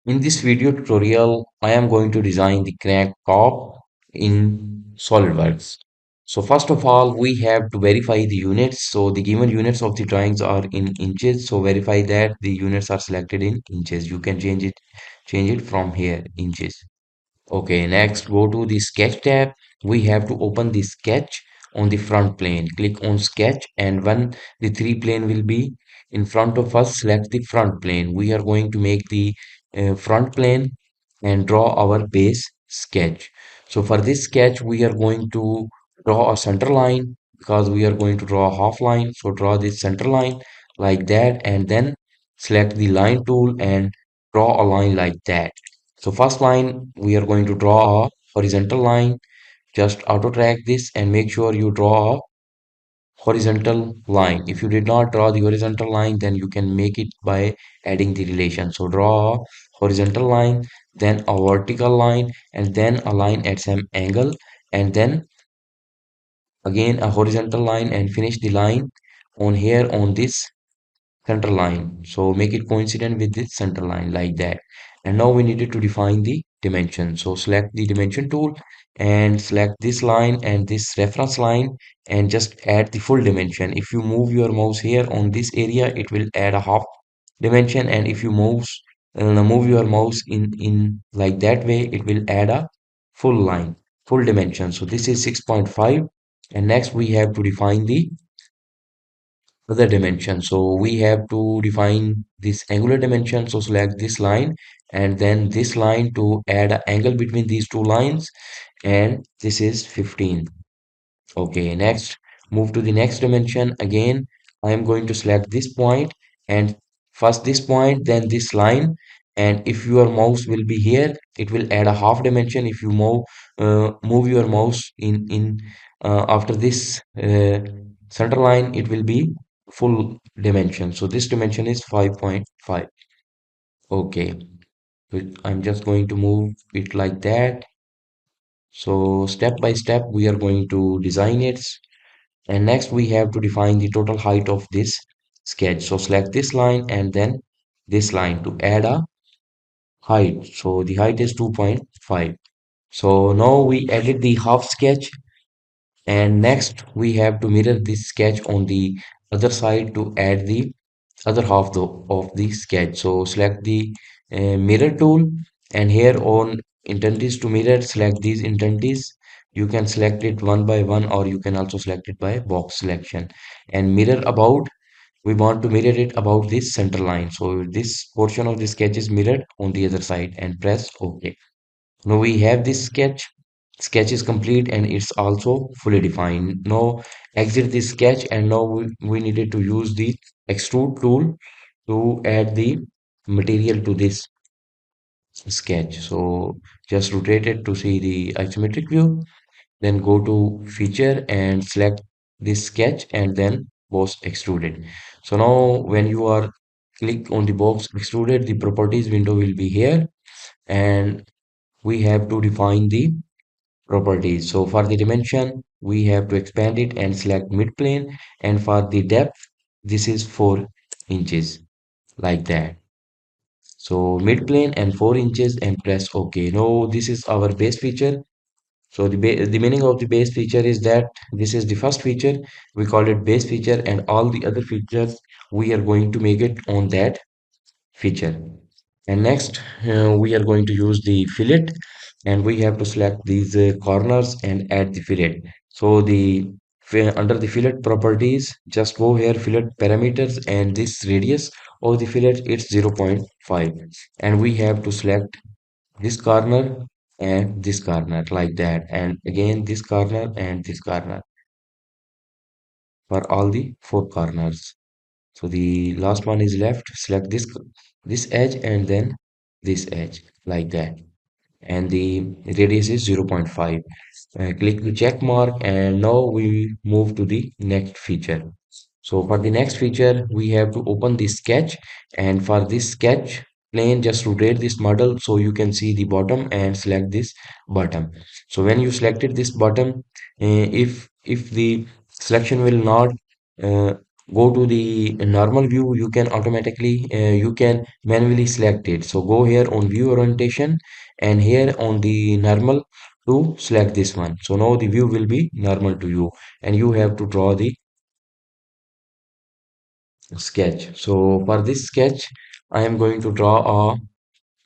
In this video tutorial, I am going to design the crank top in SolidWorks. So first of all, we have to verify the units. So the given units of the drawings are in inches. So verify that the units are selected in inches. You can change it from here, inches. Okay, next go to the sketch tab. We have to open the sketch on the front plane. Click on sketch, and when the three plane will be in front of us, select the front plane. We are going to make the front plane and draw our base sketch. So for this sketch, we are going to draw a center line because we are going to draw a half line. So draw this center line like that, and then select the line tool and draw a line like that. So first line, we are going to draw a horizontal line. Just auto track this and make sure you draw a horizontal line. If you did not draw the horizontal line, then you can make it by adding the relation. So draw a horizontal line, then a vertical line, and then a line at some angle, and then again a horizontal line, and finish the line on here on this center line. So make it coincident with this center line like that. And now we needed to define the dimension. So select the dimension tool and select this line and this reference line and just add the full dimension. If you move your mouse here on this area, it will add a half dimension. And if you move your mouse in like that way, it will add a full line, full dimension. So this is 6.5. And next we have to define the other dimension. So we have to define this angular dimension. So select this line and then this line to add an angle between these two lines, and this is 15. Okay, next move to the next dimension. Again, I am going to select this point and first this point, then this line. And if your mouse will be here, it will add a half dimension. If you move your mouse in after this center line, it will be full dimension. So this dimension is 5.5. Okay, I'm just going to move it like that. So step by step, we are going to design it. And next we have to define the total height of this sketch. So select this line and then this line to add a height. So the height is 2.5. So now we added the half sketch, and next we have to mirror this sketch on the other side to add the other half of the sketch. So select the mirror tool, and here on intensities to mirror, select these intensities. You can select it one by one, or you can also select it by box selection. And mirror about, we want to mirror it about this center line. So this portion of the sketch is mirrored on the other side, and press OK. Now we have this sketch. Sketch is complete and it's also fully defined. Now exit this sketch, and now we needed to use the extrude tool to add the material to this sketch. So just rotate it to see the isometric view, then go to feature and select this sketch and then box extruded. So now when you are click on the box extruded, the properties window will be here, and we have to define the properties. So for the dimension, we have to expand it and select midplane, and for the depth, this is 4 inches like that. So midplane and 4 inches, and press OK. Now this is our base feature. So the meaning of the base feature is that this is the first feature. We call it base feature, and all the other features we are going to make it on that feature. And next, we are going to use the fillet, and we have to select these corners and add the fillet. So under the fillet properties, just go here, fillet parameters, and this radius of the fillet, it's 0.5. And we have to select this corner and this corner like that, and again this corner and this corner for all the four corners. So the last one is left. Select this edge and then this edge like that, and the radius is 0.5. Click the check mark, and now we move to the next feature. So for the next feature, we have to open the sketch, and for this sketch plane, just rotate this model so you can see the bottom and select this bottom. So when you selected this bottom, if the selection will not uh, go to the normal view, you can automatically, you can manually select it. So go here on view orientation and here on the normal to select this one. So now the view will be normal to you and you have to draw the sketch. So for this sketch, I am going to draw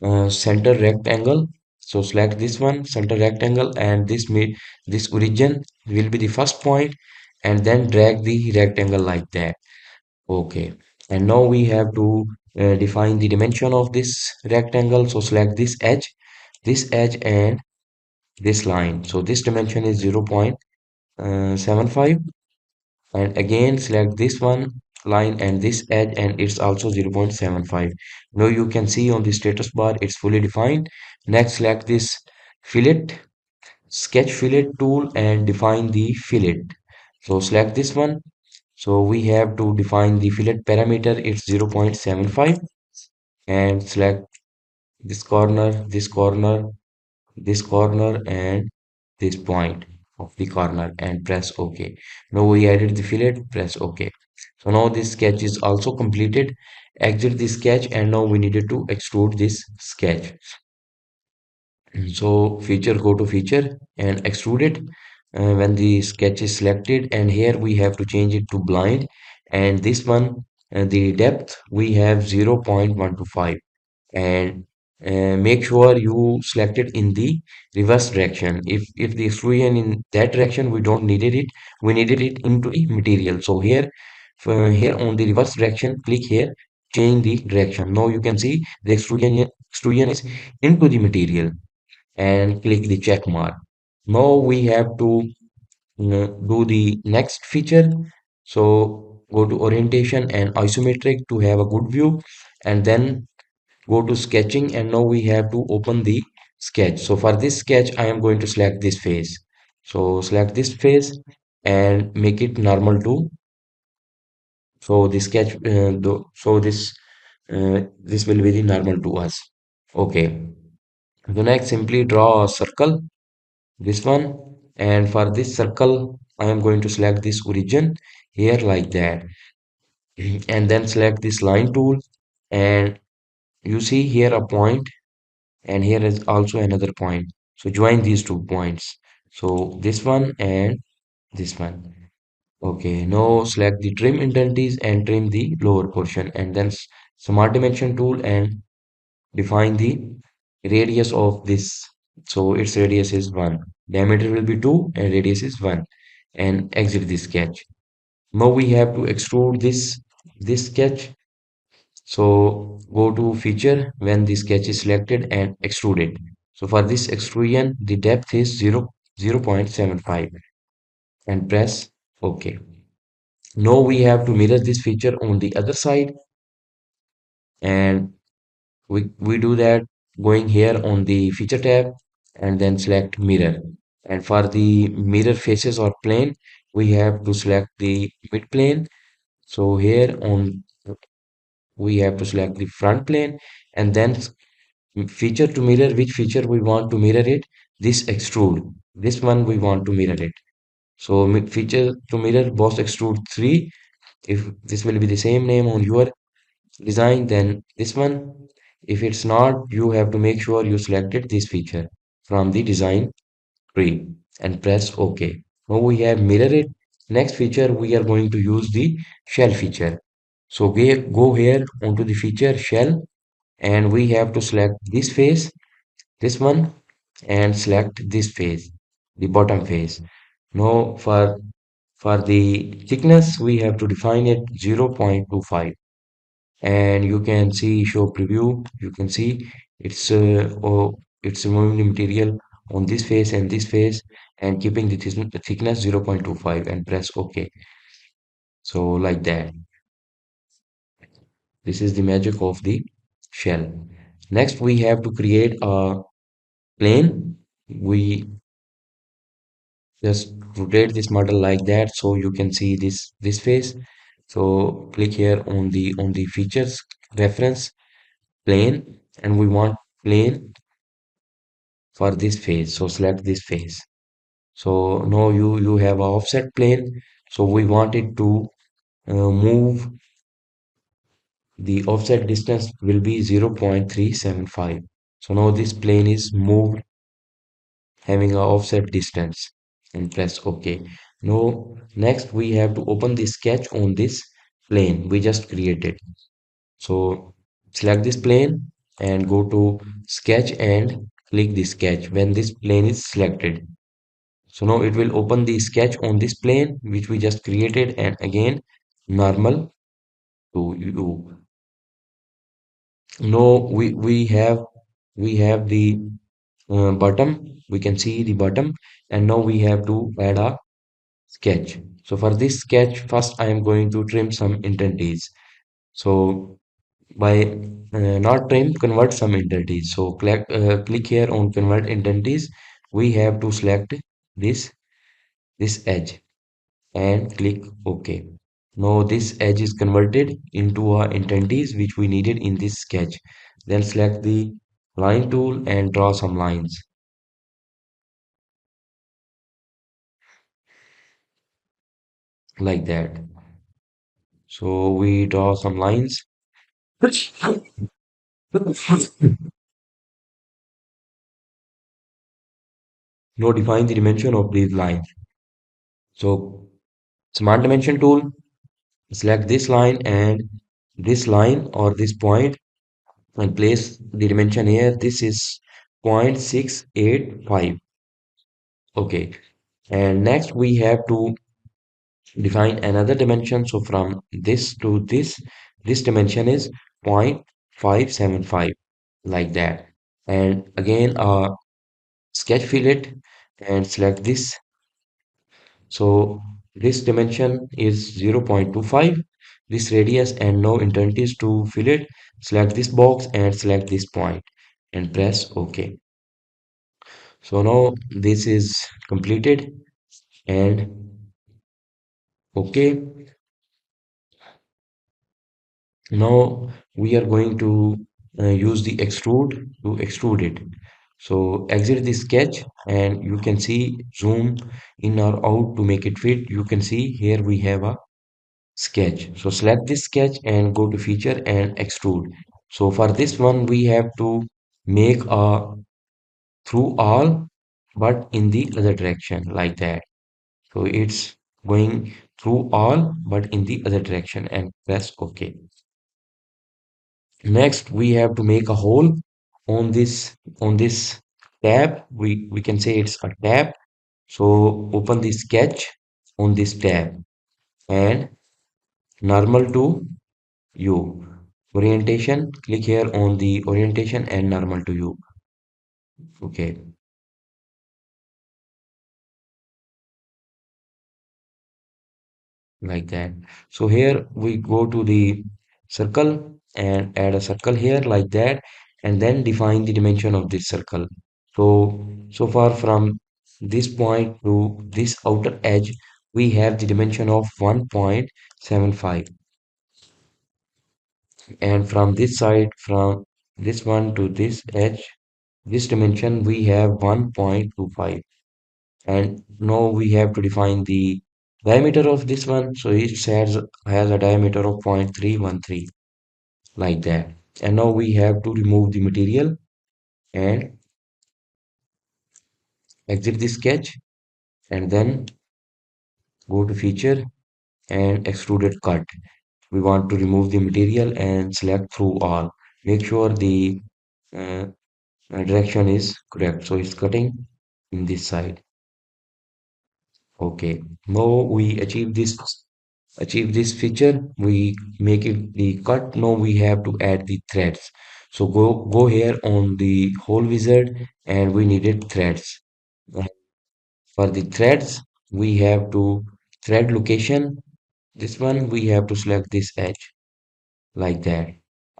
a center rectangle. So select this one, center rectangle, and this origin will be the first point, and then drag the rectangle like that. Okay, and now we have to define the dimension of this rectangle. So select this edge and this line. So this dimension is 0.75, and again select this one line and this edge and it's also 0.75. Now you can see on the status bar it's fully defined. Next select this fillet, sketch fillet tool and define the fillet. So select this one. So we have to define the fillet parameter, it's 0.75, and select this corner, this corner, this corner, and this point of the corner and press OK. Now we added the fillet, press OK. So now this sketch is also completed. Exit the sketch and now we needed to extrude this sketch. So feature, go to feature and extrude it when the sketch is selected, and here we have to change it to blind, and this one the depth we have 0.125, and make sure you select it in the reverse direction. If the extrusion in that direction, we don't needed it, we needed it into the material. So here here on the reverse direction, click here, change the direction. Now you can see the extrusion is into the material and click the check mark. Now we have to do the next feature. So go to orientation and isometric to have a good view, and then go to sketching, and now we have to open the sketch. So for this sketch I am going to select this face. So select this face and make it normal to, so the sketch this will be the normal to us. Okay, so next simply draw a circle, this one, and for this circle I am going to select this origin here like that, and then select this line tool, and you see here a point, and here is also another point. So join these 2 points. So this one and this one. Okay, now select the trim entities and trim the lower portion, and then smart dimension tool and define the radius of this. So its radius is 1. Diameter will be 2 and radius is 1. And exit the sketch. Now we have to extrude this sketch. So go to feature when the sketch is selected and extrude it. So for this extrusion, the depth is 0.75 and press OK. Now we have to mirror this feature on the other side, and we do that going here on the feature tab and then select mirror. And for the mirror faces or plane, we have to select the mid plane. So here on we have to select the front plane, and then feature to mirror, which feature we want to mirror it, this extrude, this one we want to mirror it. So feature to mirror boss extrude 3, if this will be the same name on your design, then this one. If it's not, you have to make sure you selected this feature from the design tree and press OK. Now we have mirror it. Next feature we are going to use the shell feature. So we go here onto the feature shell, and we have to select this face, this one, and select this face, the bottom face. Now for the thickness we have to define it 0.25, and you can see show preview. You can see it's it's removing the material on this face and this face and keeping the thickness 0.25 and press OK. So like that, this is the magic of the shell. Next we have to create a plane. We just rotate this model like that so you can see this face. So click here on the features reference plane, and we want plane for this face. So select this face. So now you have a offset plane. So we want it to move the offset distance will be 0.375. So now this plane is moved having a offset distance and press OK. Now next we have to open the sketch on this plane we just created. So select this plane and go to sketch and click the sketch when this plane is selected. So now it will open the sketch on this plane which we just created, and again normal to you. Now we have the bottom. We can see the bottom, and now we have to add a sketch. So for this sketch, first I am going to trim some entities. So by not trim, convert some entities. So click here on convert entities. We have to select this edge and click OK. Now this edge is converted into our entities which we needed in this sketch. Then select the line tool and draw some lines like that. So we draw some lines. Now define the dimension of these lines. So smart dimension tool, select this line and this line or this point and place the dimension here. This is 0.685. Okay. And next we have to define another dimension. So from this to this dimension is 0.575 like that. And again, sketch fillet and select this. So this dimension is 0.25, this radius and no intensities to fillet. Select this box and select this point and press OK. So now this is completed and OK. Now we are going to use the extrude to extrude it. So exit the sketch and you can see zoom in or out to make it fit. You can see here we have a sketch. So select this sketch and go to feature and extrude. So for this one we have to make a through all but in the other direction like that. So it's going through all but in the other direction and press OK. Next, we have to make a hole on this tab. We can say it's a tab. So open the sketch on this tab and normal to you. Orientation, click here on the orientation and normal to you. Okay, like that. So here we go to the circle and add a circle here like that, and then define the dimension of this circle. So far from this point to this outer edge, we have the dimension of 1.75, and from this side, from this one to this edge, this dimension we have 1.25. And now we have to define the diameter of this one. So it has a diameter of 0.313 like that. And now we have to remove the material and exit the sketch and then go to feature and extruded cut. We want to remove the material and select through all. Make sure the uh, direction is correct. So it's cutting in this side. Okay. Now we achieve this feature. We make it the cut. Now we have to add the threads. So go here on the whole wizard and we needed threads. And for the threads, we have to thread location. This one we have to select this edge like that.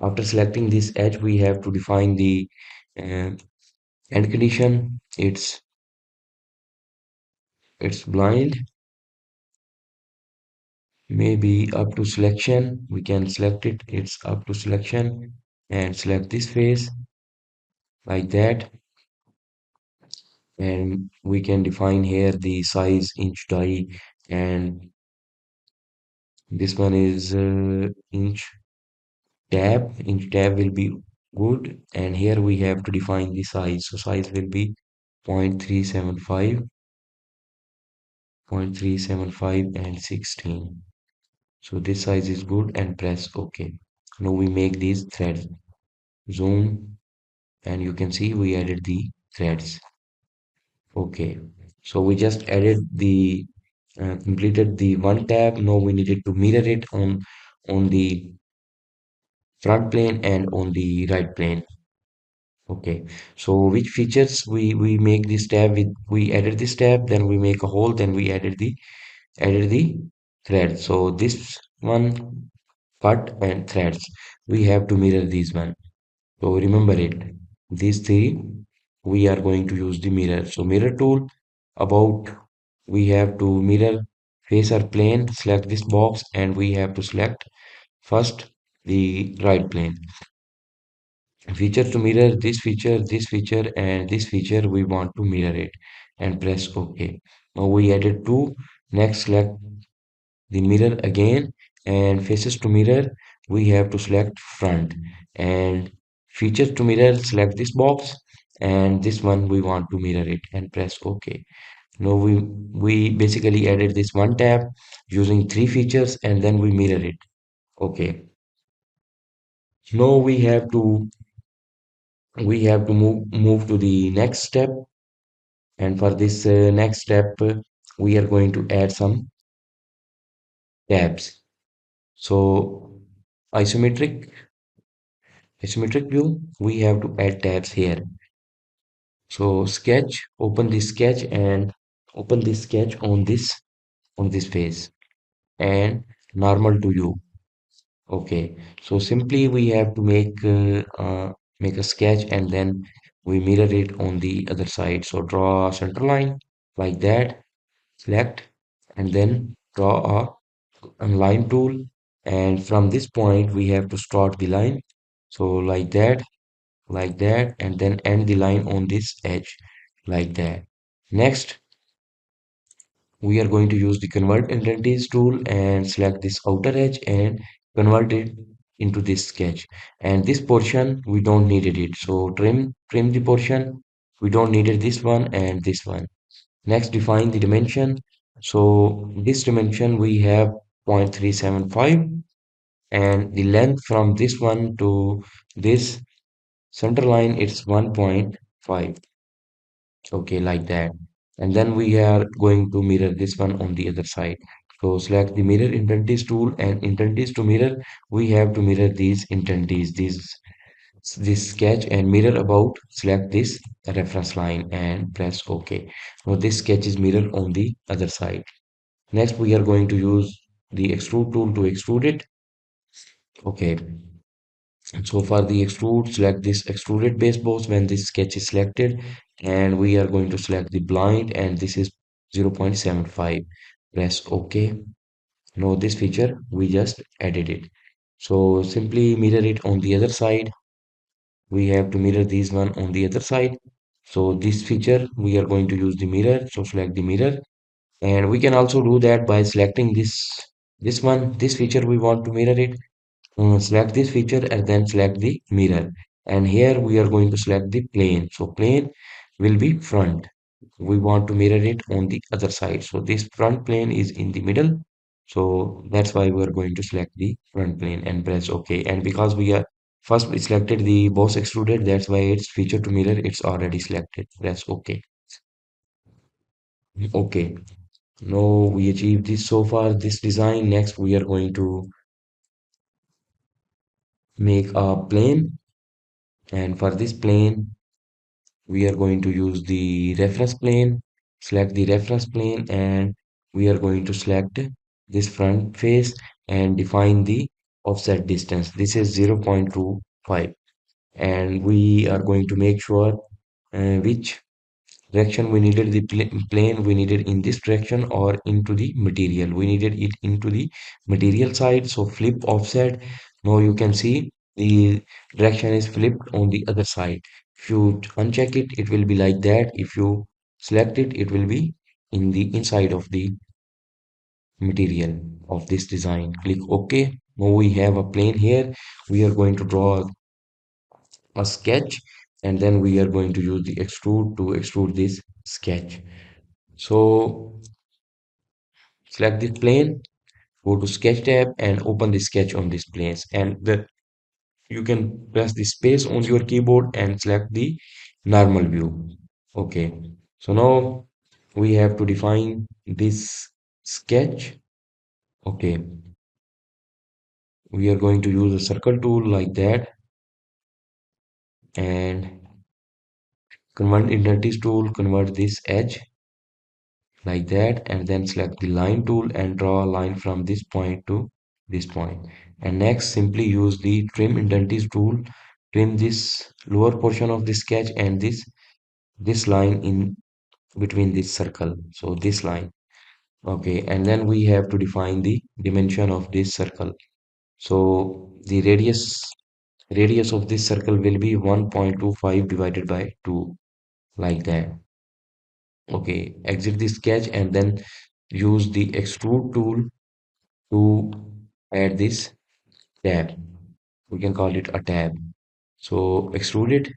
After selecting this edge, we have to define the uh, end condition. It's blind, maybe up to selection. We can select it. It's up to selection and select this face like that. And we can define here the size inch die and This one is inch tab will be good, and here we have to define the size. So size will be 0.375, 0.375 and 16. So this size is good and press OK. Now we make these threads. Zoom and you can see we added the threads. Okay. So we just added the completed the one tab. Now we needed to mirror it on the front plane and on the right plane. Okay. So which features we make this tab with, we added this tab, then we make a hole, then we added the thread. So this one cut and threads. We have to mirror these one. So remember it. These three we are going to use the mirror. So mirror tool, about we have to mirror face our plane, select this box, and we have to select first the right plane. Feature to mirror this feature, and this feature we want to mirror it and press OK. Now we added two. Next select the mirror again, and faces to mirror we have to select front, and features to mirror select this box, and this one we want to mirror it and press OK. Now we basically added this one tab using three features, and then we mirror it. Okay. Now we have to move to the next step, and for this next step we are going to add some tabs. So isometric isometric view, we have to add tabs here. So sketch, open this sketch and open this sketch on this face, and normal to you. Okay, so simply we have to make a sketch, and then we mirror it on the other side. So draw a center line like that, select, and then draw a line tool, and from this point we have to start the line. So like that, and then end the line on this edge like that. Next, we are going to use the convert entities tool and select this outer edge and convert it into this sketch. And this portion we don't needed it, so trim the portion. We don't needed this one and this one. Next, define the dimension. So this dimension we have 0.375, and the length from this one to this center line it's 1.5. Okay, like that. And then we are going to mirror this one on the other side. So select the mirror intensities tool, and intensities to mirror, we have to mirror these intensities, this sketch, and mirror about, select this reference line and press OK. Now this sketch is mirrored on the other side. Next, we are going to use the extrude tool to extrude it. Okay. So for the extrude, select this extruded base boss when this sketch is selected, and we are going to select the blind, and this is 0.75. Press OK. Now this feature we just added it. So simply mirror it on the other side. We have to mirror these one on the other side. So this feature we are going to use the mirror. So select the mirror, and we can also do that by selecting this feature we want to mirror it. Select this feature and then select the mirror, and here we are going to select the plane. So plane will be front. We want to mirror it on the other side, so this front plane is in the middle, so that's why we are going to select the front plane and press OK. And because we selected the boss extruded, that's why it's feature to mirror, it's already selected. Press OK. Okay, now we achieved this so far, this design. Next we are going to make a plane, and for this plane we are going to use the reference plane. Select the reference plane, and we are going to select this front face and define the offset distance. This is 0.25, and we are going to make sure which direction we needed the plane. We needed in this direction or into the material. We needed it into the material side, so flip offset. Now you can see the direction is flipped on the other side. If you uncheck it, it will be like that. If you select it, it will be in the inside of the material of this design. Click OK. Now we have a plane here. We are going to draw a sketch, and then we are going to use the extrude to extrude this sketch. So select this plane, go to sketch tab and open the sketch on this place, and the you can press the space on your keyboard and select the normal view. Okay, so now we have to define this sketch. Okay, we are going to use a circle tool like that, and convert identities tool, convert this edge like that, and then select the line tool and draw a line from this point to this point. And next, simply use the trim identities tool, trim this lower portion of the sketch and this line in between this circle, so this line. Okay, and then we have to define the dimension of this circle. So the radius of this circle will be 1.25 divided by 2, like that. Okay, exit the sketch and then use the extrude tool to add this tab. We can call it a tab. So extrude it,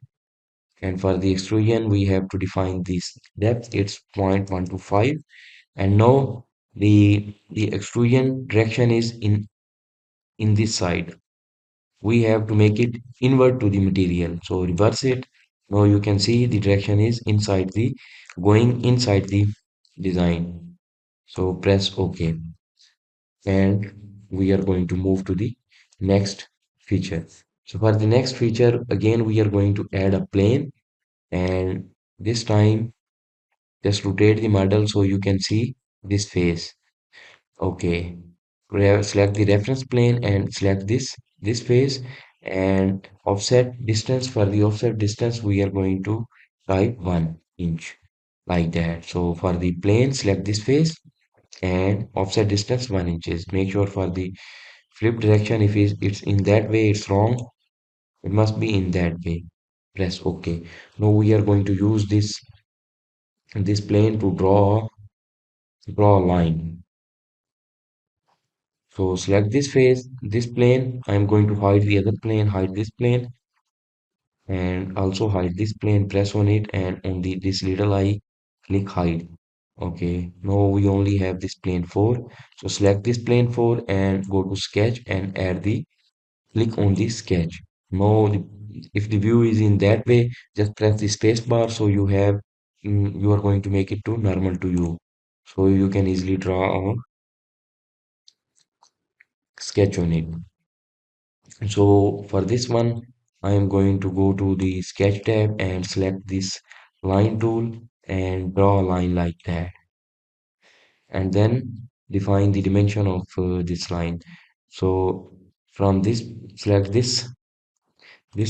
and for the extrusion we have to define this depth. It's 0.125, and now the extrusion direction is in this side. We have to make it invert to the material. So reverse it. Now you can see the direction is inside the going inside the design. So press OK, and we are going to move to the next feature. So for the next feature, again we are going to add a plane, and this time just rotate the model so you can see this face. Okay, select the reference plane and select this face, and offset distance. For the offset distance we are going to type 1 inch, like that. So for the plane, select this face and offset distance 1 inches. Make sure for the flip direction, if it's in that way, it's wrong. It must be in that way. Press OK. Now we are going to use this plane to draw a line. So select this face, this plane. I'm going to hide the other plane, hide this plane, and also hide this plane. Press on it, and on this little eye, click hide. Okay, now we only have this plane 4. So select this plane 4 and go to sketch and add the click on the sketch. Now if the view is in that way, just press the space bar, so you are going to make it to normal to you. So you can easily draw a sketch on it. So for this one, I am going to go to the sketch tab and select this line tool and draw a line like that. And then define the dimension of this line. So from this, select this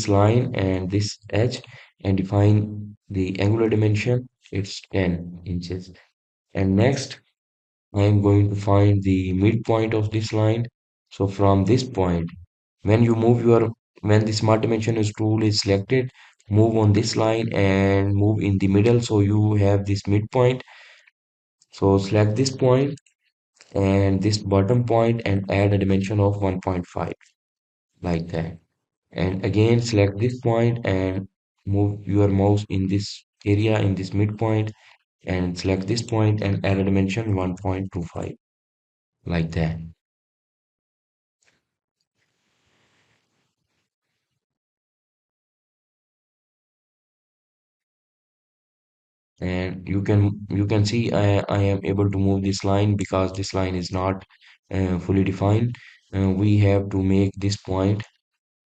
line and this edge and define the angular dimension. It's 10 inches. And next, I am going to find the midpoint of this line. So from this point, when you move when the smart dimensions tool is selected, move on this line and move in the middle, so you have this midpoint. So select this point and this bottom point and add a dimension of 1.5, like that. And again select this point and move your mouse in this area, in this midpoint, and select this point and add a dimension 1.25, like that. And you can see I am able to move this line because this line is not fully defined. We have to make this point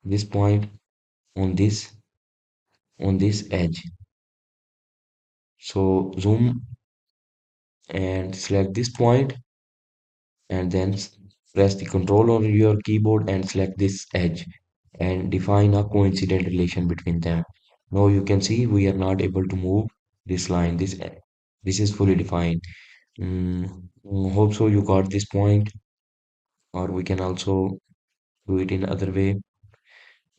on this edge. So zoom and select this point, and then press the control on your keyboard and select this edge and define a coincident relation between them. Now you can see we are not able to move this line. This is fully defined. Hope so you got this point, or we can also do it in other way,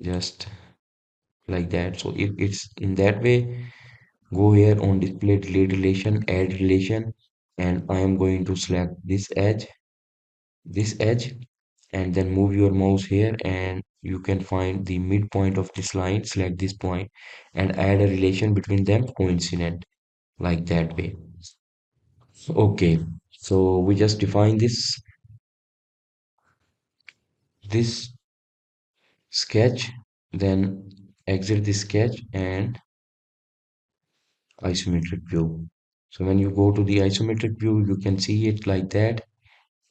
just like that. So if it's in that way, go here on display delete relation, add relation, and I am going to select this edge this edge, and then move your mouse here and you can find the midpoint of this line, select this point and add a relation between them coincident like that way. Okay, so we just define this sketch, then exit the sketch and isometric view. So when you go to the isometric view, you can see it like that.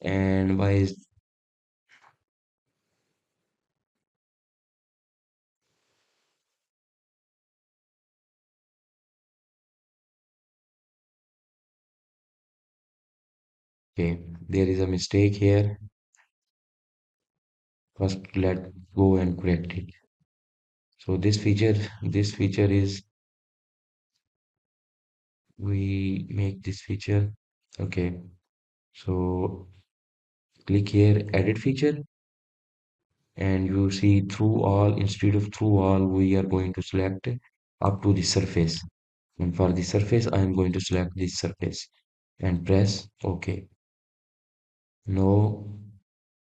And why is okay? There is a mistake here. First, let go and correct it. So this feature is we make this feature. Okay, so click here, edit feature, and you see through all. Instead of through all, we are going to select up to the surface. And for the surface, I am going to select this surface and press OK. Now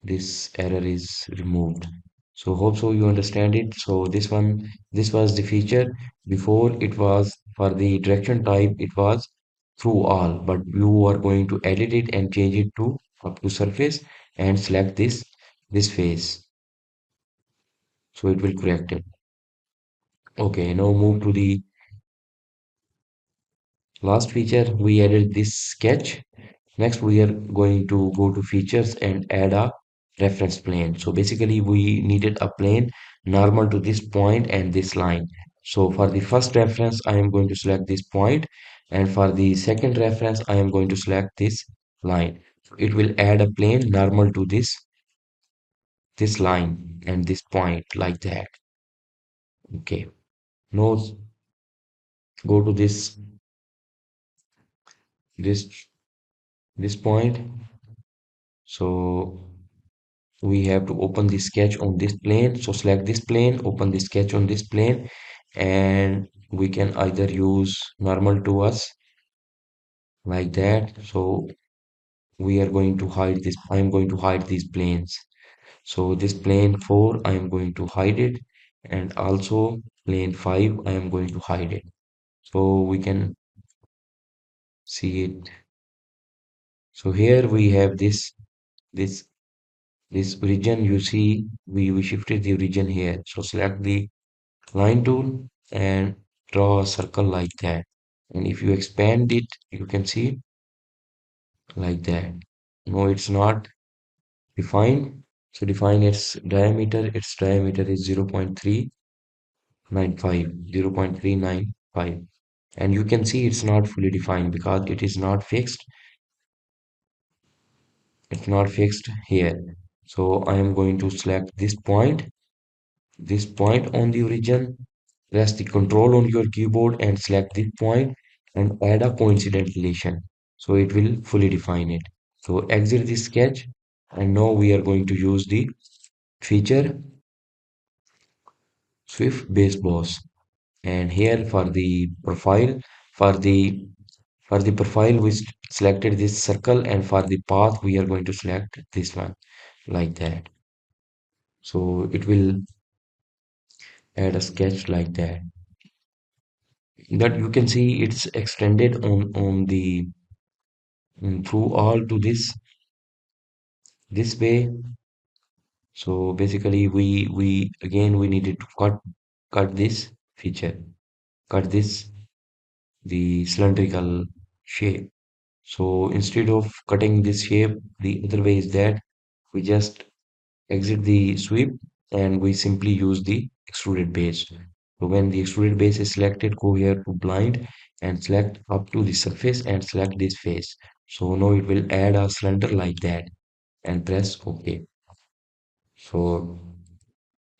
this error is removed. So hope so you understand it. So this was the feature. Before it was for the direction type, it was through all, but you are going to edit it and change it to up to surface and select this face. So it will correct it. Okay, now move to the last feature. We added this sketch. Next, we are going to go to features and add a reference plane. So basically, we needed a plane normal to this point and this line. So for the first reference, I am going to select this point, and for the second reference, I am going to select this line. It will add a plane normal to this line and this point like that. Okay. Now go to this this point. So we have to open the sketch on this plane. So select this plane, open the sketch on this plane, and we can either use normal to us like that. So we are going to hide this. I am going to hide these planes. So this plane 4, I am going to hide it, and also plane 5, I am going to hide it. So we can see it. So here we have this this region. You see, we shifted the region here. So select the line tool and draw a circle like that. And if you expand it, you can see like that. No, it's not defined. So define its diameter. Its diameter is 0.395, 0.395. And you can see it's not fully defined because it is not fixed. It's not fixed here. So I am going to select this point on the origin. Press the control on your keyboard and select this point and add a coincident relation. So it will fully define it. So exit the sketch, and now we are going to use the feature Swift Base Boss. And here for the for the profile we selected this circle, and for the path we are going to select this one like that. So it will add a sketch like that. That you can see it's extended on the through all to this way. So basically we again we needed to cut this feature, cut this the cylindrical shape. So instead of cutting this shape, the other way is that we just exit the sweep and we simply use the extruded base. So when the extruded base is selected, go here to blind and select up to the surface and select this face. So now it will add a cylinder like that and press OK. So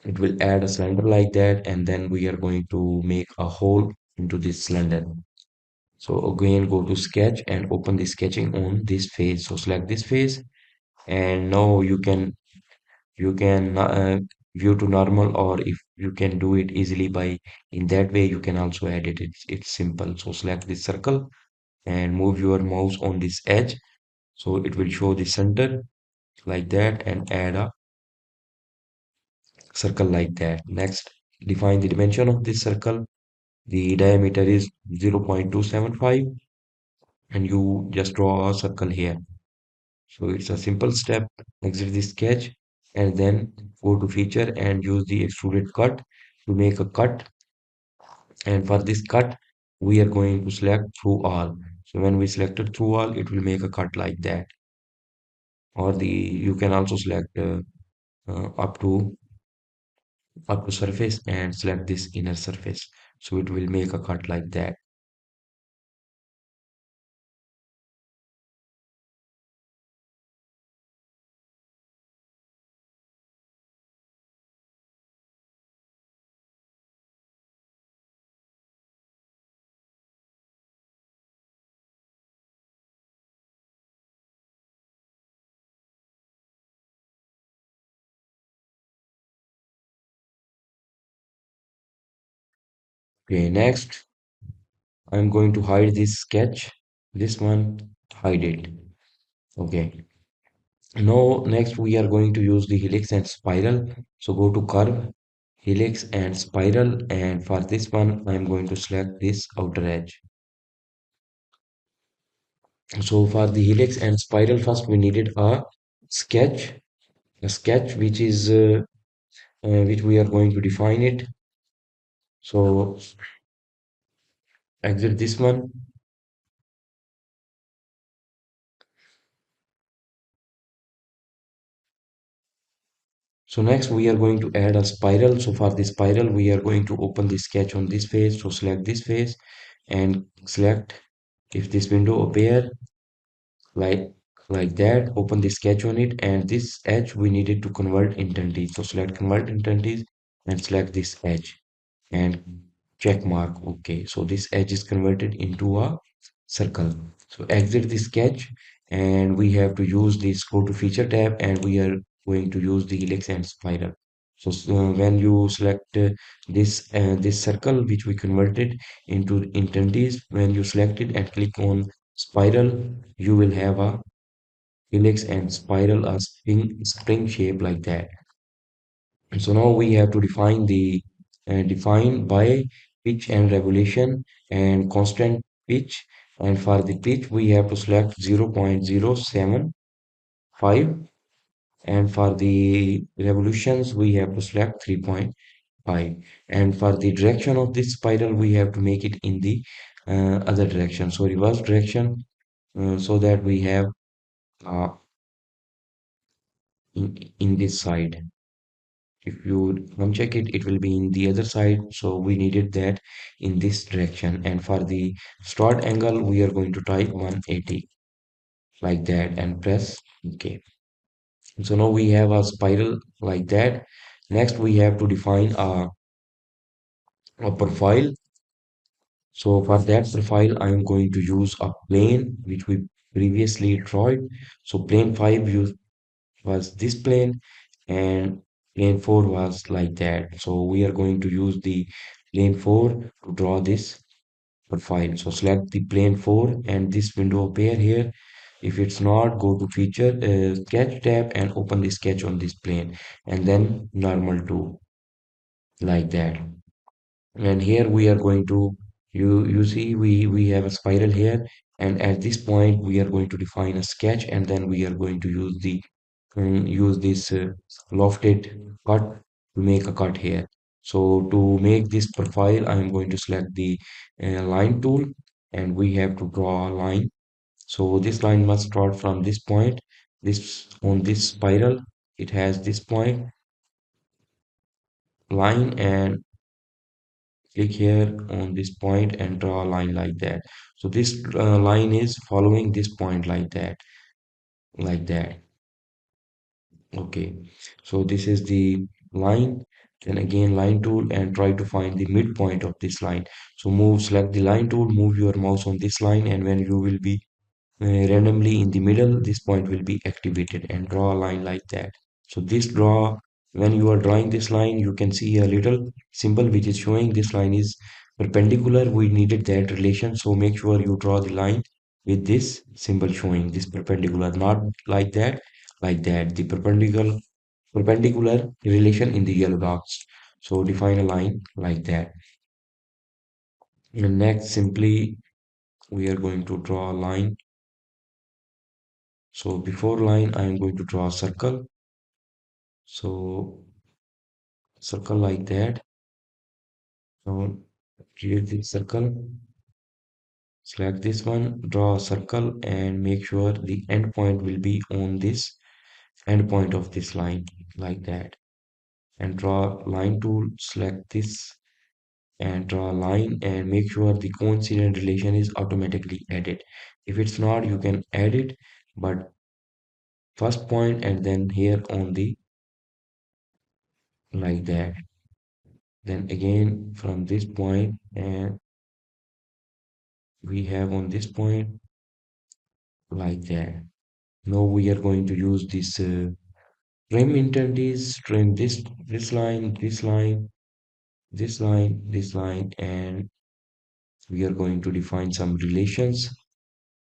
it will add a cylinder like that, and then we are going to make a hole into this cylinder. So again, go to sketch and open the sketching on this face. So select this face, and now you can view to normal, or if you can do it easily by in that way, you can also edit it. It's simple. So select this circle and move your mouse on this edge. So it will show the center, like that and add a circle like that. Next, define the dimension of this circle. The diameter is 0.275 and you just draw a circle here. So it's a simple step. Exit the sketch and then go to feature and use the extruded cut to make a cut. And for this cut, we are going to select through all. So when we select it through all, it will make a cut like that. Or the you can also select up to surface and select this inner surface. So it will make a cut like that. Okay, next I'm going to hide this sketch. This one, hide it. Okay. Now, next we are going to use the helix and spiral. So go to curve, helix and spiral. And for this one, I'm going to select this outer edge. So for the helix and spiral, first we needed sketch, a sketch which we are going to define it. So exit this one. So next we are going to add a spiral. So for the spiral, we are going to open the sketch on this face. So select this face and select if this window appear like like that, open the sketch on it, and this edge we needed to convert entities. So select convert entities and select this edge and check mark okay. So this edge is converted into a circle. So exit the sketch and we have to use this go to feature tab and we are going to use the helix and spiral. So when you select this circle which we converted into entities, when you select it and click on spiral, you will have a helix and spiral a spring shape like that. And so now we have to define the define by pitch and revolution and constant pitch. And for the pitch, we have to select 0.075. And for the revolutions, we have to select 3.5. And for the direction of this spiral, we have to make it in the other direction. So reverse direction, so that we have uh, in this side. If you uncheck it, it will be in the other side. So we needed that in this direction. And for the start angle, we are going to type 180 like that and press OK. So now we have a spiral like that. Next, we have to define a profile. So for that profile, I am going to use a plane which we previously tried. So plane 5 was this plane and plane 4 was like that. So we are going to use the plane 4 to draw this profile. So select the plane 4 and this window appear here. If it's not, go to feature sketch tab and open the sketch on this plane and then normal to like that. And here we are going to you see we have a spiral here and at this point we are going to define a sketch and then we are going to use this lofted cut to make a cut here. So to make this profile, I am going to select the line tool and we have to draw a line. So this line must start from this point. This on this spiral, it has this point line and click here on this point and draw a line like that. So this line is following this point like that, like that. Okay, so this is the line. Then again line tool and try to find the midpoint of this line. So select the line tool, move your mouse on this line, and when you will be randomly in the middle, this point will be activated and draw a line like that. So when you are drawing this line, you can see a little symbol which is showing this line is perpendicular. We needed that relation. So make sure you draw the line with this symbol showing this perpendicular, not like that, like that, the perpendicular relation in the yellow dots. So define a line like that. And next, simply we are going to draw a line. So before line, I am going to draw a circle. So circle like that. Now create this circle, select this one, draw a circle, and make sure the end point will be on this end point of this line like that. And draw line tool, select this and draw a line and make sure the coincident relation is automatically added. If it's not, you can add it, but first point and then here on the like that. Then again from this point and we have on this point like that. Now we are going to use this trim entities, trim this line, this line, this line, this line, and we are going to define some relations.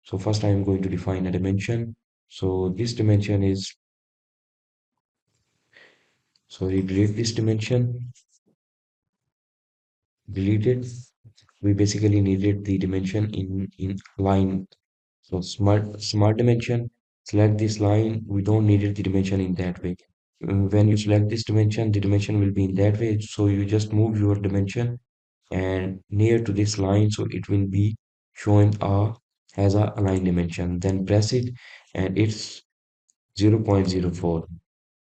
So first I am going to define a dimension. So this dimension is, sorry, delete this dimension, delete it. We basically needed the dimension in line. So smart dimension, select this line. We don't needed the dimension in that way. When you select this dimension, the dimension will be in that way. So you just move your dimension and near to this line, so it will be showing a has a line dimension. Then press it and it's 0.04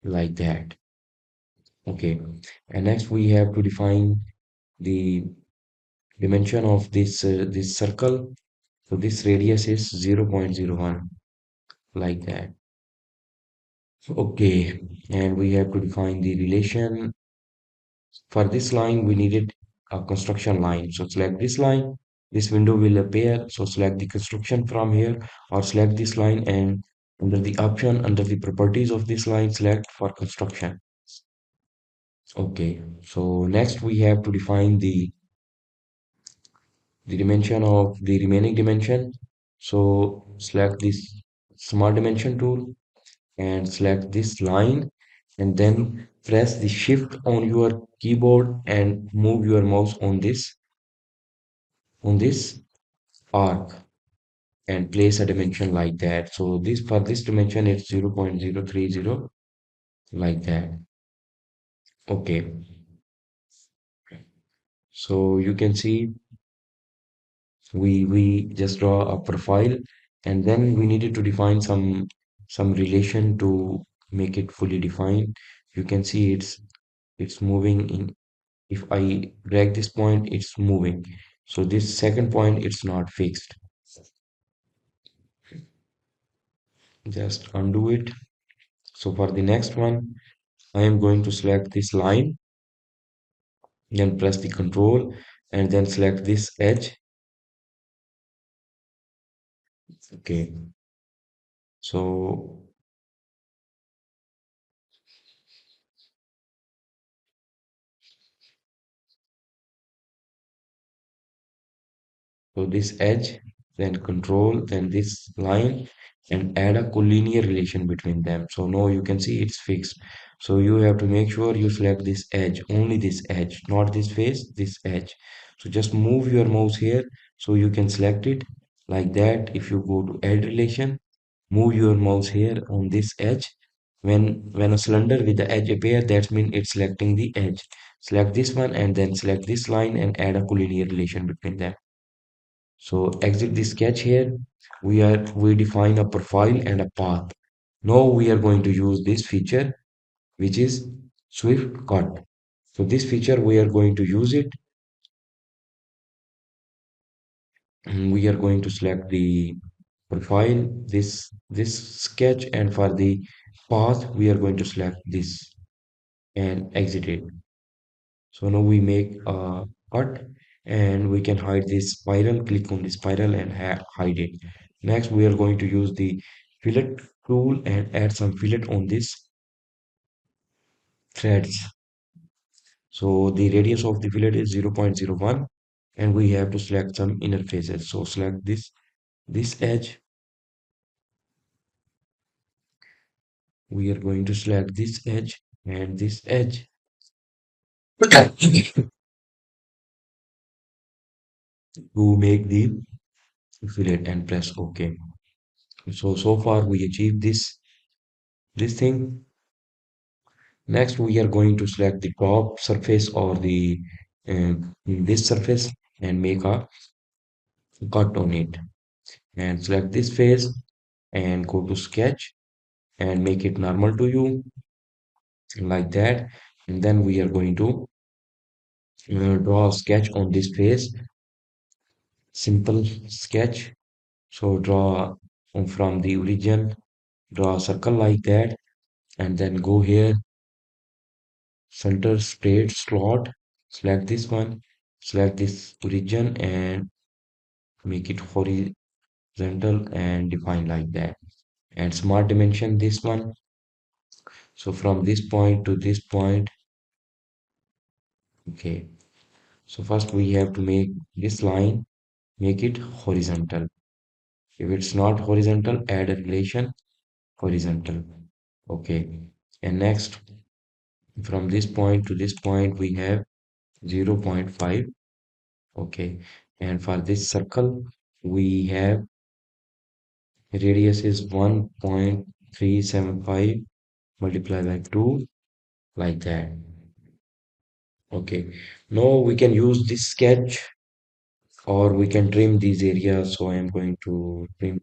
like that. Okay, and next we have to define the dimension of this circle. So this radius is 0.01 like that. Okay, and we have to define the relation. For this line, we needed a construction line. So select this line, this window will appear. So select the construction from here or select this line and under the option, under the properties of this line, select for construction. Okay, so next we have to define the dimension of the remaining dimension. So select this smart dimension tool and select this line and then press the shift on your keyboard and move your mouse on this arc and place a dimension like that. So this for this dimension it's 0.030 like that. Okay, so you can see we just draw a profile and then we needed to define some relation to make it fully defined. You can see it's moving in. If I drag this point, it's moving. So this second point, it's not fixed. Just undo it. So for the next one, I am going to select this line, then press the control and then select this edge. Okay. So, so this edge, then control, then this line, and add a collinear relation between them. So now you can see it's fixed. So you have to make sure you select this edge, only this edge, not this face, this edge. So just move your mouse here so you can select it like that. If you go to add relation, move your mouse here on this edge. When a cylinder with the edge appear, that means it's selecting the edge. Select this one and then select this line and add a collinear relation between them. So exit the sketch here. We define a profile and a path. Now we are going to use this feature which is swift cut. So this feature we are going to use it. We are going to select the profile, this sketch, and for the path we are going to select this and exit it. So now we make a cut and we can hide this spiral. Click on the spiral and hide it. Next, we are going to use the fillet tool and add some fillet on this threads. So the radius of the fillet is 0.01 and we have to select some inner faces. So select this edge we are going to select this edge and this edge to make the fillet and press OK. So far we achieved this thing. Next, we are going to select the top surface or the uh, this surface and make a cut on it. And select this face and go to sketch and make it normal to you like that. And then we are going to draw a sketch on this face, simple sketch. So draw from the origin, draw a circle like that, and then go here, center straight slot, select this one, select this origin and make it horizontal and define like that. And smart dimension this one. So from this point to this point, okay. So first we have to make this line, make it horizontal. If it's not horizontal, add a relation horizontal. Okay. And next, from this point to this point, we have 0.5. Okay. And for this circle, we have radius is 1.375 multiplied by 2 like that. Okay. Now we can use this sketch or we can trim these areas. So I am going to trim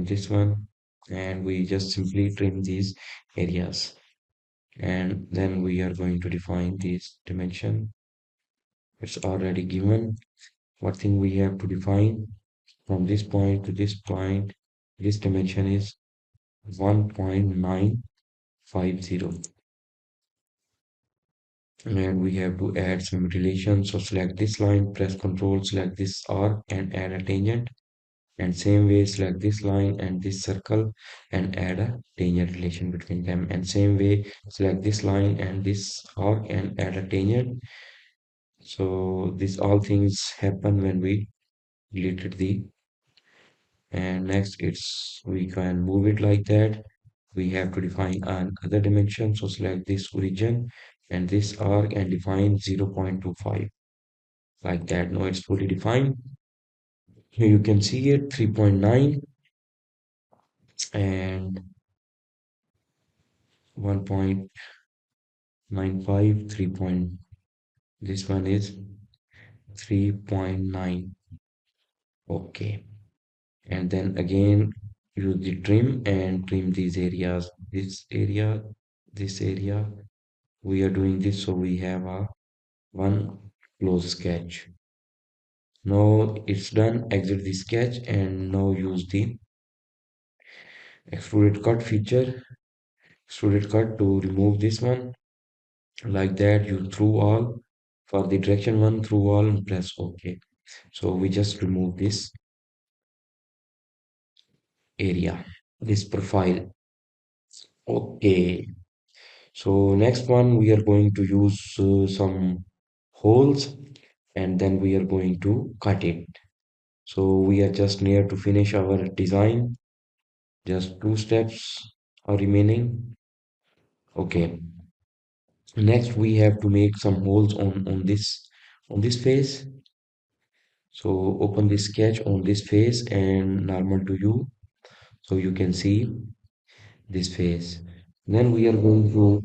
this one, and we just simply trim these areas. And then we are going to define this dimension. It's already given. What thing we have to define from this point to this point, this dimension is 1.950. And we have to add some relation. So select this line, press Ctrl, select this arc and add a tangent. And same way select this line and this circle and add a tangent relation between them. And same way select this line and this arc and add a tangent. So these all things happen when we deleted the, and next it's we can move it like that. We have to define another dimension. So select this origin and this arc and define 0.25 like that. Now it's fully defined. Here you can see it 3.9 and 1.95, 3 point, this one is 3.9. Okay. And then again use the trim and trim these areas. This area. We are doing this so we have a one close sketch. Now it's done. Exit the sketch and now use the extruded cut feature. Extruded cut to remove this one like that. You through all for the direction one through all and press OK. So we just remove this area, this profile. Okay. So next one we are going to use some holes and then we are going to cut it. So we are just near to finish our design. Just two steps are remaining. Okay. Next we have to make some holes on this face. So open the sketch on this face and normal to you so you can see this face. Then we are going to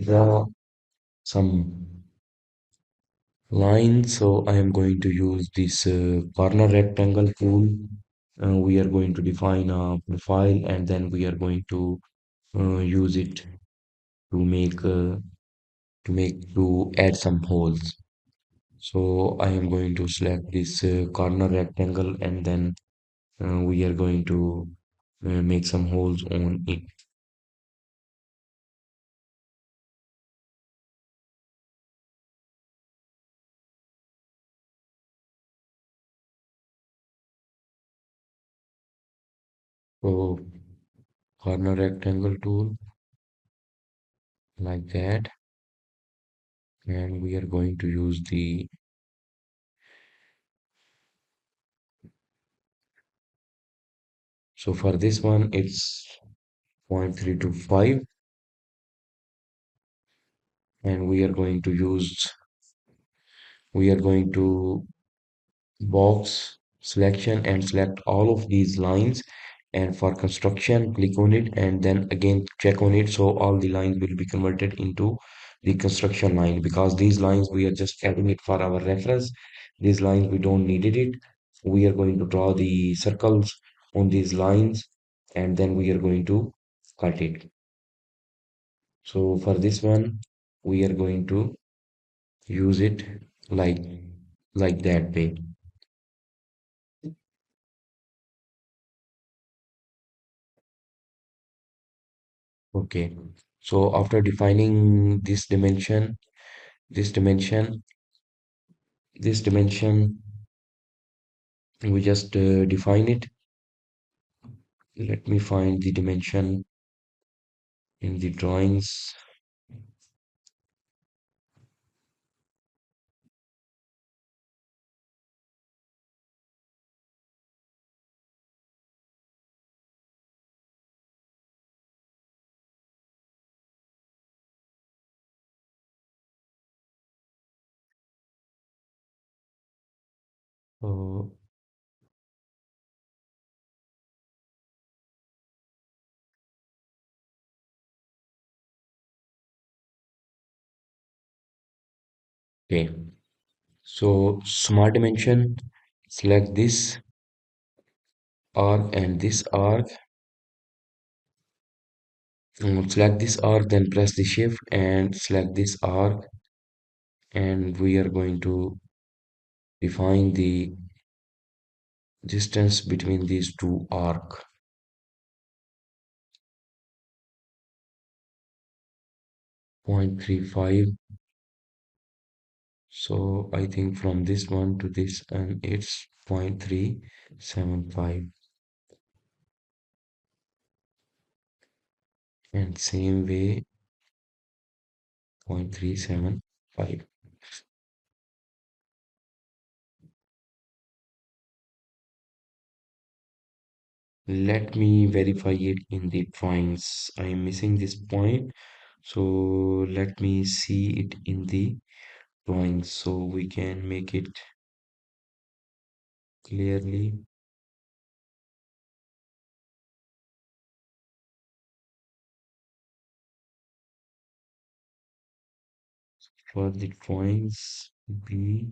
draw some lines. So I am going to use this corner rectangle tool. We are going to define a profile and then we are going to use it to to add some holes. So I am going to select this corner rectangle and then we are going to make some holes on it. So corner rectangle tool like that, and we are going to use the So for this one, it's 0.325, and we are going to box selection and select all of these lines, and for construction click on it and then again check on it, so all the lines will be converted into the construction line, because these lines we are just adding it for our reference. These lines we don't needed it. We are going to draw the circles on these lines and then we are going to cut it. So for this one we are going to use it like that way. Okay, so after defining this dimension, this dimension, we just define it. Let me find the dimension in the drawings. Uh, okay, so smart dimension, select this arc and this arc, select this arc, then press the shift and select this arc, and we are going to define the distance between these two arcs. 0.35. So I think from this one to this and it's 0.375, and same way 0.375. Let me verify it in the drawings. I am missing this point. So let me see it in the drawings so we can make it clearly. For the drawings, we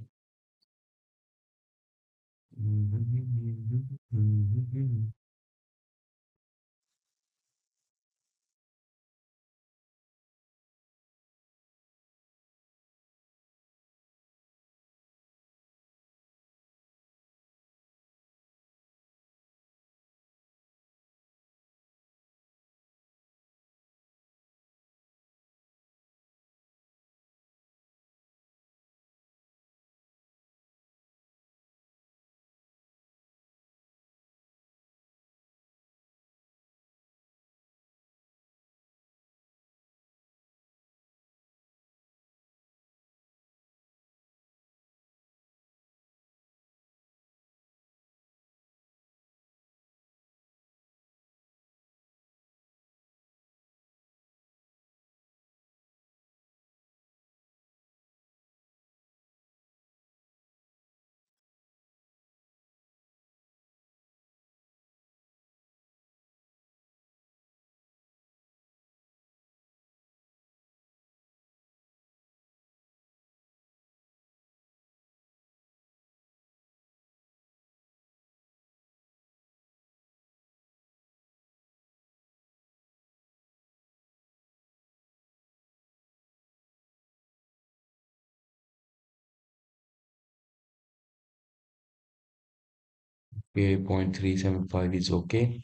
okay, 0.375 is okay.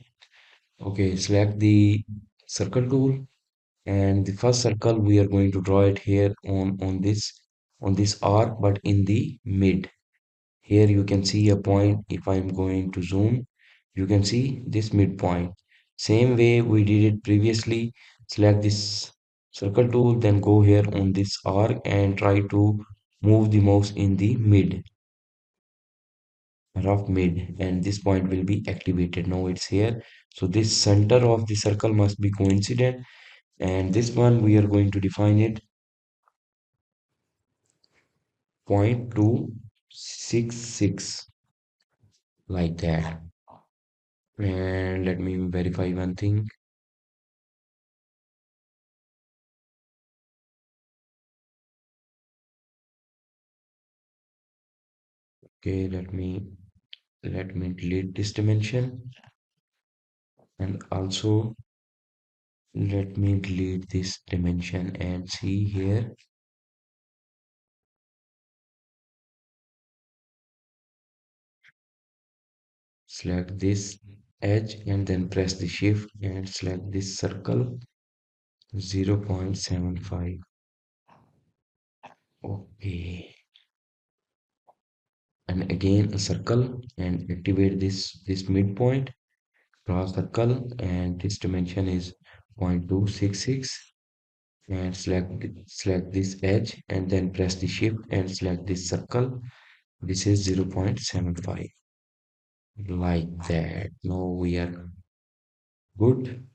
Okay, select the circle tool, and the first circle we are going to draw it here on this arc, but in the mid. Here you can see a point. If I'm going to zoom, you can see this midpoint. Same way we did it previously. Select this circle tool, then go here on this arc and try to move the mouse in the mid. rough mid, and this point will be activated. Now it's here. So this center of the circle must be coincident, and this one we are going to define it 0.266 like that. And let me verify one thing. Okay, let me delete this dimension, and also let me delete this dimension and see here. Select this edge and then press the shift and select this circle 0.75. Okay, and again a circle and activate this midpoint. Draw a circle and this dimension is 0.266, and select this edge and then press the shift and select this circle. This is 0.75 like that. Now we are good.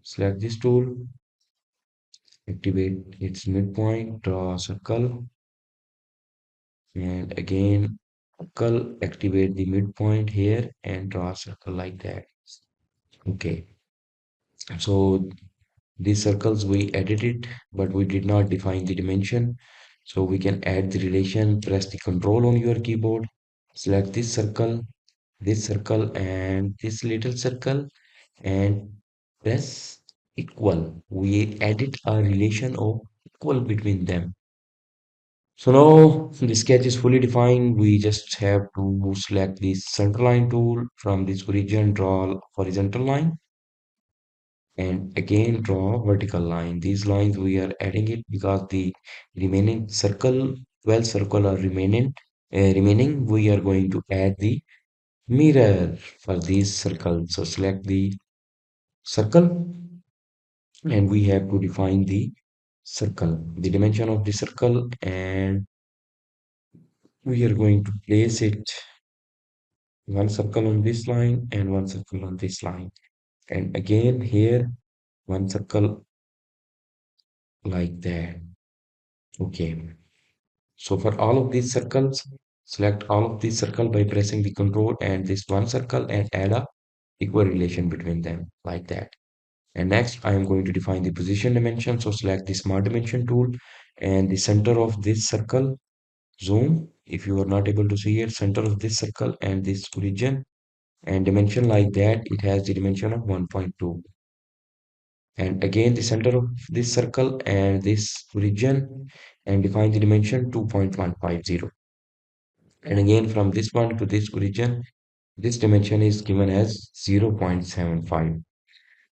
Select this tool, activate its midpoint, draw a circle, and again circle, activate the midpoint here and draw a circle like that. Okay, so these circles we edited, but we did not define the dimension. So we can add the relation, press the control on your keyboard, select this circle and this little circle, and press equal. We added a relation of equal between them. So now the sketch is fully defined. We just have to select the center line tool from this origin, draw horizontal line, and again draw vertical line. These lines we are adding it because the remaining circle, 12 circle are remaining. We are going to add the mirror for these circles. So select the circle and we have to define the circle, the dimension of the circle, and we are going to place it one circle on this line and one circle on this line. And again here, one circle like that. Okay. So for all of these circles, select all of these circle by pressing the control and this one circle and add a equal relation between them like that. And next I am going to define the position dimension. So select the smart dimension tool and the center of this circle, zoom. If you are not able to see it, center of this circle and this origin and dimension like that, it has the dimension of 1.2. And again the center of this circle and this origin and define the dimension 2.150. And again from this one to this origin, this dimension is given as 0.75.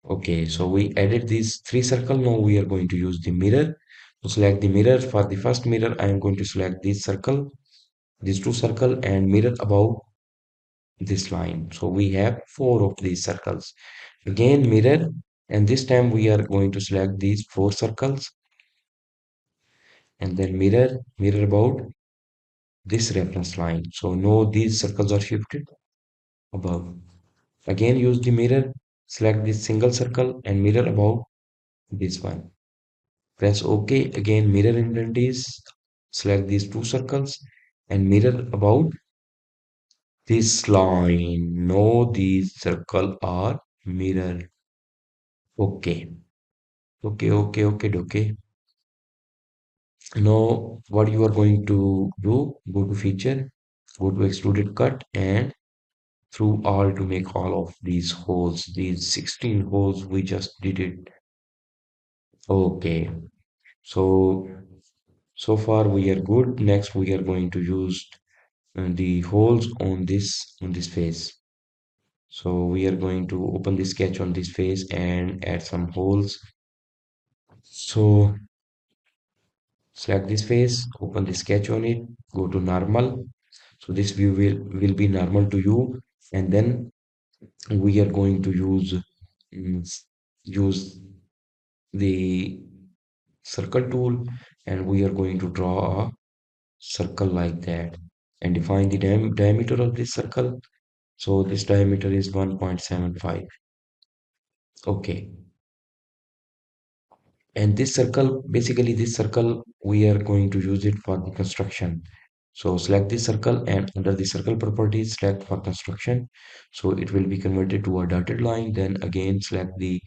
Okay, so we added these three circle. Now we are going to use the mirror. To select the mirror, for the first mirror I am going to select this circle, these two circle, and mirror above this line. So we have four of these circles. Again mirror, and this time we are going to select these four circles and then mirror about this reference line. So now these circles are shifted above. Again use the mirror, select this single circle and mirror above this one. Press OK. Again mirror entities, select these two circles and mirror about this line. Now these circle are mirror. Okay. Okay. Now what you are going to do, go to feature, go to extruded cut and through all to make all of these holes, these 16 holes we just did it. Okay, so so far we are good. Next we are going to use the holes on this face. So we are going to open the sketch on this face and add some holes. So select this face, open the sketch on it, go to normal. So this view will be normal to you, and then we are going to use the circle tool and we are going to draw a circle like that. and define the diameter of this circle. So this diameter is 1.75. Okay. And this circle, basically this circle, we are going to use it for the construction. So select this circle and under the circle properties, select for construction. So it will be converted to a dotted line. Then again, select the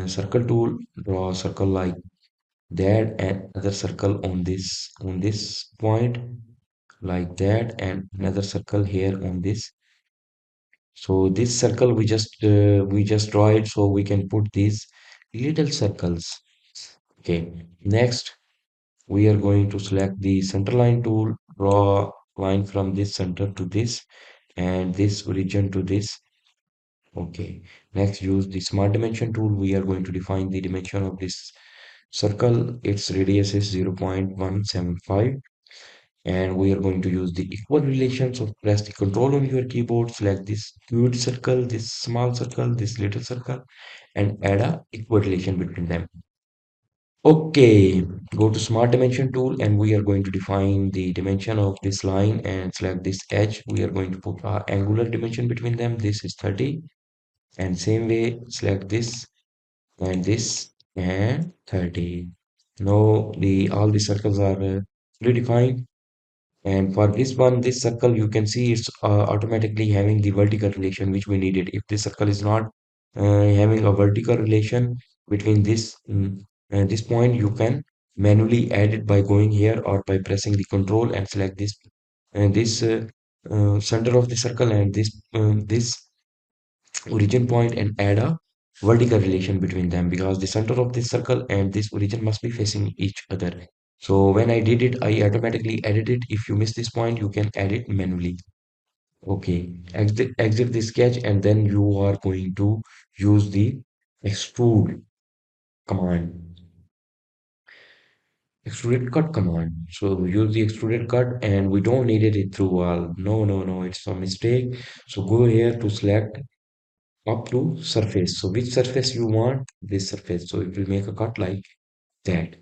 circle tool, draw a circle like that and another circle on this point like that and another circle here on this. So this circle we just draw it so we can put these little circles. Okay, next we are going to select the center line tool, draw line from this center to this and this origin to this. Okay, next use the smart dimension tool. We are going to define the dimension of this circle. Its radius is 0.175 and we are going to use the equal relations. So press the control on your keyboard, select this huge circle, this small circle, this little circle and add a equal relation between them. Okay, go to Smart Dimension tool and we are going to define the dimension of this line and select this edge. We are going to put our angular dimension between them. This is 30 and same way select this and this and 30. Now the all the circles are predefined and for this one, this circle, you can see it's automatically having the vertical relation which we needed. If this circle is not having a vertical relation between this and this point, you can manually add it by going here or by pressing the control and select this center of the circle and this origin point and add a vertical relation between them because the center of this circle and this origin must be facing each other. So when I did it, I automatically added it. If you miss this point, you can add it manually. Okay, exit the sketch and then you are going to use the extrude command, extruded cut command. So we use the extruded cut and we don't need it through all. No, it's a mistake. So go here to select up to surface. So which surface you want? This surface. So it will make a cut like that.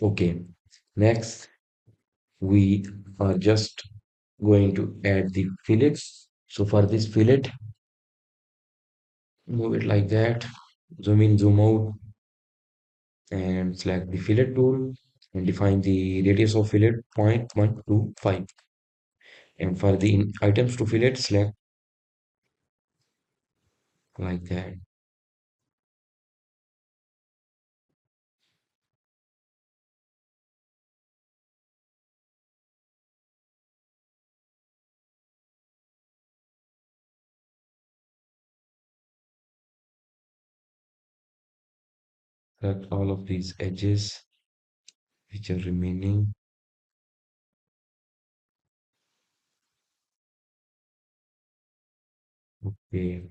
Okay. Next, we are just going to add the fillets. So for this fillet, move it like that. Zoom in, zoom out, and select the fillet tool and define the radius of fillet 0.125. And for the items to fillet, select like that. Select all of these edges which are remaining. Okay,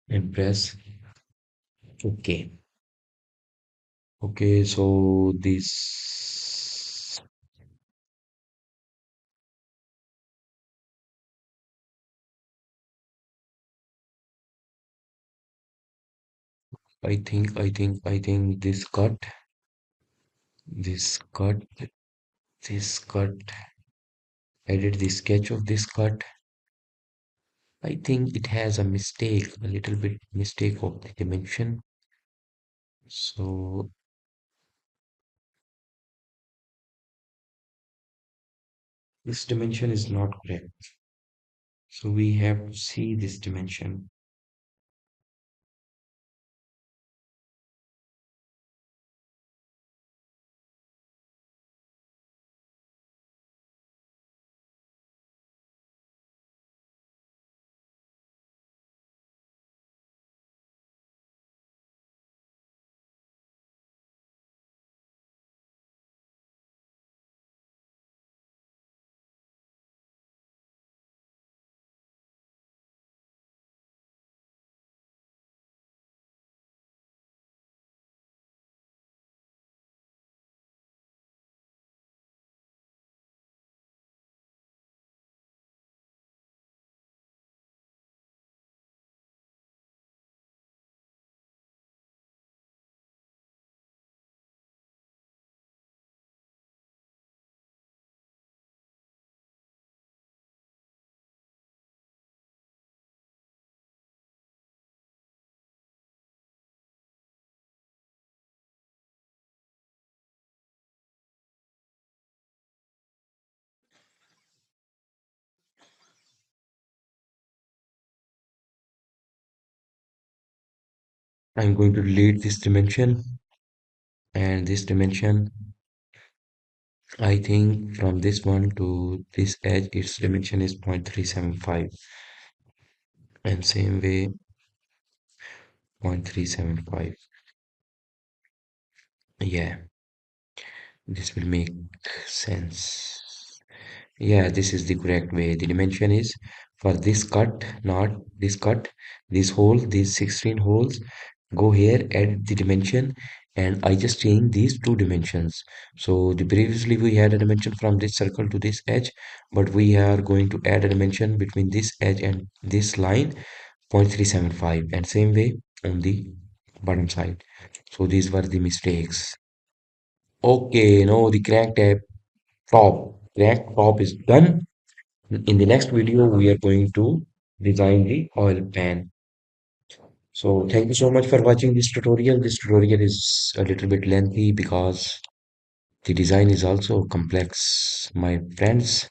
and press OK. Okay, so this, I think this cut, this cut, edit the sketch of this cut. I think it has a mistake, a little bit mistake of the dimension. So this dimension is not correct. So we have to see this dimension. I'm going to delete this dimension and this dimension. I think from this one to this edge, its dimension is 0.375, and same way 0.375. Yeah, this will make sense. Yeah, this is the correct way. The dimension is for this cut, not this cut, this hole, these 16 holes. Go here, add the dimension, and I just change these two dimensions. So the previously we had a dimension from this circle to this edge, but we are going to add a dimension between this edge and this line, 0.375, and same way on the bottom side. So these were the mistakes. Okay, now the crank top is done. In the next video, we are going to design the oil pan. So thank you so much for watching this tutorial. This tutorial is a little bit lengthy because the design is also complex, my friends.